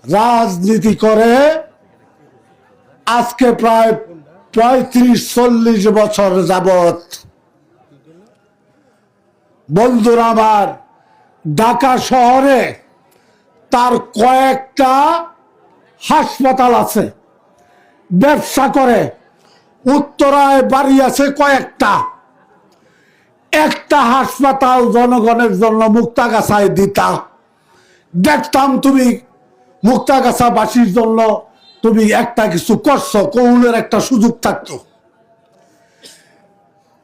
রাজনীতি করে আজকে প্রায় ৩৫-৪০ বছর যাবত। বন্ধুরা আমার, ঢাকা শহরে তার কয়েকটা হাসপাতাল আছে, ব্যবসা করে, উত্তরায় বাড়ি আছে কয়েকটা। একটা হাসপাতাল জনগণের জন্য মুক্তাগাছায় দিতা, দেখতাম তুমি মুক্তাগাছাবাসীর জন্য তুমি একটা কিছু করছো, কৌলের একটা সুযোগ থাকতো।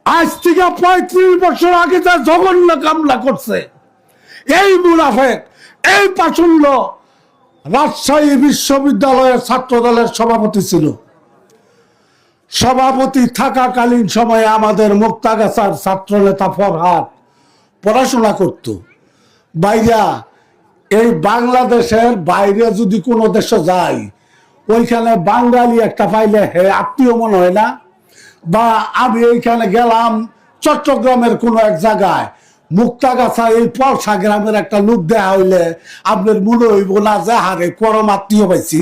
আজ থেকে ৩৫ বছর আগে যা জঘন্য কামলা করছে এই মুনাফেক, এই পাচুল্য রাজশাহী বিশ্ববিদ্যালয়ের ছাত্র দলের সভাপতি ছিল। সভাপতি থাকাকালীন সময়ে আমাদের মুক্তাগাছার ছাত্র নেতা ফরহাদ পড়াশোনা করত। বাইরা এই বাংলাদেশের বাইরে যদি কোনো দেশে যায়, ওইখানে বাঙালি একটা পাইলে হে আত্মীয় মনে হয় না? বা আমি এইখানে গেলাম চট্টগ্রামের কোনো এক জায়গায়, মুক্তাগাছা এই পলসা গ্রামের একটা লোক দেয়া হইলে আপনার মনে হইব না যে হারে পরম আত্মীয় পাইছি।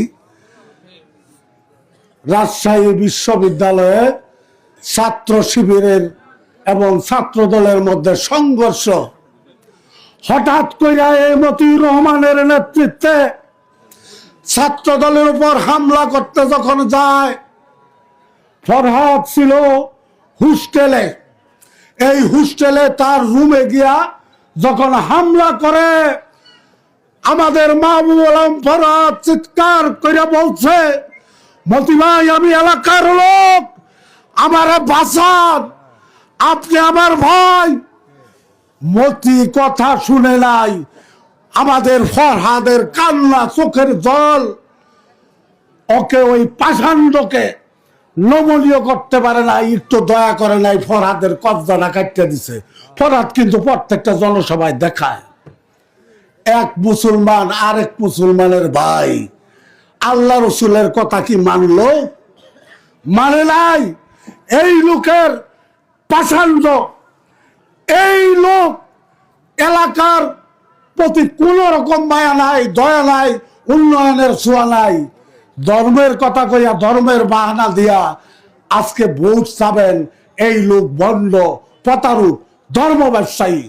রাজশাহী বিশ্ববিদ্যালয়ে ছাত্র শিবিরের এবং ছাত্র দলের মধ্যে সংঘর্ষ। হঠাৎ করে মতিউর রহমানের নেতৃত্বে ছাত্র দলের উপর হামলা করতে যখন যায়, ফরহাদ ছিল হোস্টেলে, এই হোস্টেলে তার রুমে গিয়া যখন হামলা করে, আমাদের মাহবুব আলম ফরহাদ চিৎকার করে বলছে, মতি ভাই আমি এলাকার লোক, আমারে বাঁচান, আপনি আমার ভাই। মতি কথা শুনে নাই, আমাদের ফরহাদের কান্না, চোখের জল ওকে ওই পাষাণ্ডকে নমনীয় করতে পারে না, একটু দয়া করে নাই, ফরহাদের কবজাটা কাটতে দিছে। ফরহাদ কিন্তু প্রত্যেকটা জনসভায় দেখায় এক মুসলমান আরেক মুসলমানের ভাই। আল্লাহ রসুলের কথা কি মানলো? মানে নাই। এই লোকের পাষাণ্ড, এই লোক এলাকার প্রতি কোন রকম মায়া নাই, দয়া নাই, উন্নয়নের ছোঁয়া নাই। ধর্মের কথা কইয়া, ধর্মের বাহানা দিয়া আজকে ভোট চাবেন। এই লোক ভণ্ড, প্রতারক, ধর্ম ব্যবসায়ী।